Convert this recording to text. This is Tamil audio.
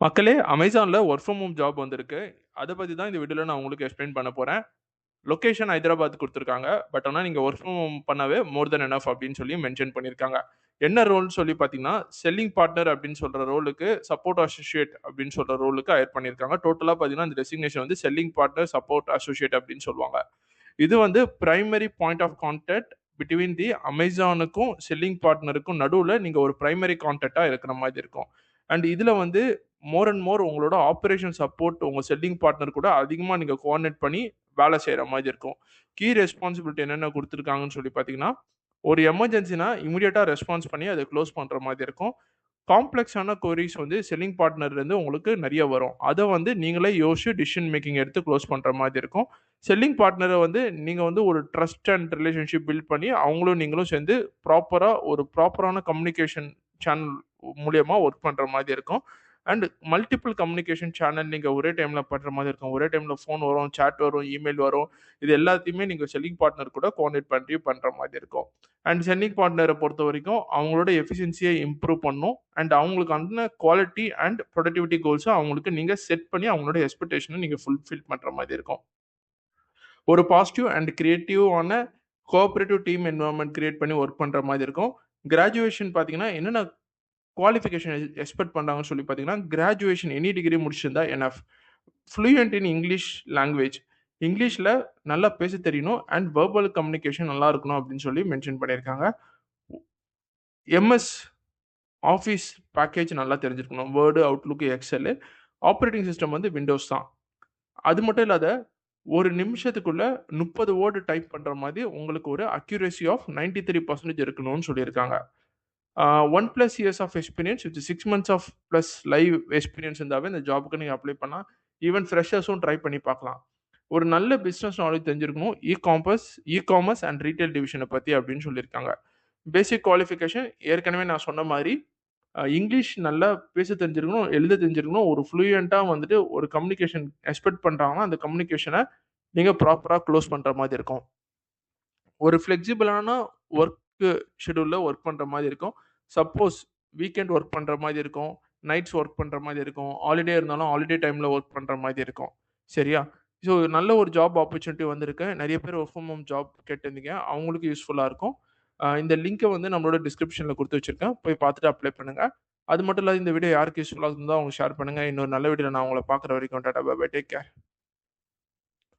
மக்களே, Amazonல வொர்க் ஃப்ரம் ஹோம் ஜாப் வந்திருக்கு. அத பத்தி தான் இந்த வீடியோல நான் உங்களுக்கு எக்ஸ்ப்ளைன் பண்ண போறேன். லொகேஷன் ஹைதராபாத் குடுத்துருக்காங்க. பட் ஆனா நீங்க வொர்க் ஃப்ரம் ஹோம் பண்ணாவே மோர் தென் எனஃப் அப்டின்னு சொல்லி மென்ஷன் பண்ணியிருக்காங்க. என்ன ரோல்ன்னு சொல்லி பார்த்தீங்கன்னா, செல்லிங் பார்ட்னர் அப்டின்னு சொல்ற ரோலுக்கு, சப்போர்ட் அசோசியேட் அப்டின்னு சொல்ற ரோலுக்கு ஹையர் பண்ணியிருக்காங்க. டோட்டலா பார்த்தீங்கன்னா, இந்த டெசிக்னேஷன் வந்து செல்லிங் பார்ட்னர், சப்போர்ட் அசோசியேட் அப்டின்னு சொல்லுவாங்க. இது வந்து primary point of contact between the அமேசானுக்கும் செல்லிங் பார்ட்னருக்கும் நடுவுல நீங்க ஒரு பிரைமரி கான்டாக்ட்டா இருக்கிற மாதிரி இருக்கும். அண்ட் இதுல வந்து மோர் அண்ட் மோர் உங்களோட ஆப்பரேஷன் சப்போர்ட் உங்க செல்லிங் பார்ட்னர் கூட அதிகமா நீங்க கோஆர்டினேட் பண்ணி வேலை செய்ற மாதிரி இருக்கும். கீ ரெஸ்பான்சிபிலிட்டி என்னென்ன குடுத்துருக்காங்கன்னு சொல்லி பார்த்தீங்கன்னா, ஒரு எமர்ஜென்சினா இமிடியேட்டா ரெஸ்பான்ஸ் பண்ணி அத குளோஸ் பண்ற மாதிரி இருக்கும். காம்ப்ளக்ஸான கொரீஸ் வந்து செல்லிங் பார்ட்னர்லேருந்து உங்களுக்கு நெறைய வரும். அத வந்து நீங்களே யோசிச்சு டிசிஷன் மேக்கிங் எடுத்து குளோஸ் பண்ற மாதிரி இருக்கும். செல்லிங் பார்ட்னர வந்து நீங்க வந்து ஒரு ட்ரஸ்ட் அண்ட் ரிலேஷன்ஷிப் பில்ட் பண்ணி அவங்களும் நீங்களும் சேர்ந்து ப்ராப்பரான கம்யூனிகேஷன் சேனல் மூலியமா ஒர்க் பண்ற மாதிரி இருக்கும். அண்ட் மல்டிபிள் கம்யூனிகேஷன் சேனல் நீங்க ஒரே டைம்ல பண்ற மாதிரி இருக்கும். ஒரே டைம்ல ஃபோன் வரும், சாட் வரும், இமெயில் வரும். இது எல்லாத்தையுமே நீங்க செல்லிங் பார்ட்னர் கூட கோஆர்டினேட் பண்ணி பண்ற மாதிரி இருக்கும். அண்ட் செல்லிங் பார்ட்னர பொறுத்தவரைக்கும் அவங்களோட எஃபிஷியன்சிய இம்ப்ரூவ் பண்ணணும். அண்ட் அவங்களுக்கான குவாலிட்டி அண்ட் ப்ரொடக்டிவிட்டி கோல்ஸ அவங்களுக்கு நீங்க செட் பண்ணி அவங்களோட எக்ஸ்பெக்டேஷன நீங்க ஃபுல்ஃபில் பண்ற மாதிரி இருக்கும். ஒரு பாசிட்டிவ் அண்ட் கிரியேட்டிவான கோஆப்பரேட்டிவ் டீம் என்வைரன்மென்ட் கிரியேட் பண்ணி ஒர்க் பண்ற மாதிரி இருக்கும். கிராஜுவேஷன் பார்த்தீங்கன்னா, என்னென்ன குவாலிஃபிகேஷன் எக்ஸ்பெக்ட் பண்றாங்கன்னு சொல்லி பார்த்தீங்கன்னா, கிராஜுவேஷன் எனி டிகிரி முடிச்சிருந்தா enough. Fluent in English language. இங்கிலீஷ்ல நல்லா பேசத் தெரியணும் அண்ட் வெர்பல் கம்யூனிகேஷன் நல்லா இருக்கணும் அப்படின்னு சொல்லி மென்ஷன் பண்ணியிருக்காங்க. எம்எஸ் ஆஃபீஸ் பேக்கேஜ் நல்லா தெரிஞ்சிருக்கணும். Word, outlook, excel. Operating system வந்து விண்டோஸ் தான். அது மட்டும் இல்லாத, ஒரு நிமிஷத்துக்குள்ள 30 வேர்ட் டைப் பண்ற மாதிரி உங்களுக்கு ஒரு அக்யூரசி ஆஃப் 93% இருக்கணும்னு சொல்லியிருக்காங்க. 1+ years of experience with 6 months of plus live experience இருந்தாவே இந்த ஜாப்க்கு நீங்க அப்ளை பண்ணலாம். ஈவன் ஃப்ரெஷர்ஸும் ட்ரை பண்ணி பார்க்கலாம். ஒரு நல்ல பிசினஸ் நாலேட்ஜ் தெரிஞ்சிருக்கணும். இ காமர்ஸ் அண்ட் ரீட்டெயில் டிவிஷன பத்தி அப்படின்னு சொல்லியிருக்காங்க. பேசிக் குவாலிஃபிகேஷன் ஏற்கனவே நான் சொன்ன மாரி, இங்கிலீஷ் நல்லா பேச தெரிஞ்சிருக்கணும், எழுத தெரிஞ்சிருக்கணும். ஒரு ஃப்ளூயன்ட்டா வந்துட்டு ஒரு கம்யூனிகேஷன் எக்ஸ்பெக்ட் பண்றாங்கன்னா, அந்த கம்யூனிகேஷன நீங்க ப்ராப்பரா குளோஸ் பண்ற மாதிரி இருக்கும். ஒரு ஃப்ளெக்சிபிளான ஒர்க் ஷெட்யூல்ல ஒர்க் பண்ற மாரி இருக்கும். சப்போஸ் வீக்கெண்ட் ஒர்க் பண்ற மாரி இருக்கும். நைட்ஸ் ஒர்க் பண்ற மாரி இருக்கும். ஹாலிடே இருந்தாலும் ஹாலிடே டைம்ல ஒர்க் பண்ற மாரி இருக்கும். சரியா? ஸோ நல்ல ஒரு ஜாப் ஆப்பர்ச்சுனிட்டி வந்திருக்கு. நெறைய பேர் வொர்க் ஃப்ரம் ஹோம் ஜாப் கேட்டிருந்தீங்க. அவங்களுக்கு யூஸ்ஃபுல்லா இருக்கும். இந்த லிங்க்க வந்து நம்மளோட டிஸ்கிரிப்ஷன்ல குடுத்து வச்சிருக்கேன். போய் பார்த்துட்டு அப்ளை பண்ணுங்க. அது மட்டும் இல்லாத இந்த வீடியோ யாருக்கு யூஸ்ஃபுல்லா இருந்ததோ அவங்க ஷேர் பண்ணுங்க. இன்னொரு நல்ல வீடியோல நான் உங்கள பார்க்குற வரைக்கும் tata bye bye. Take care.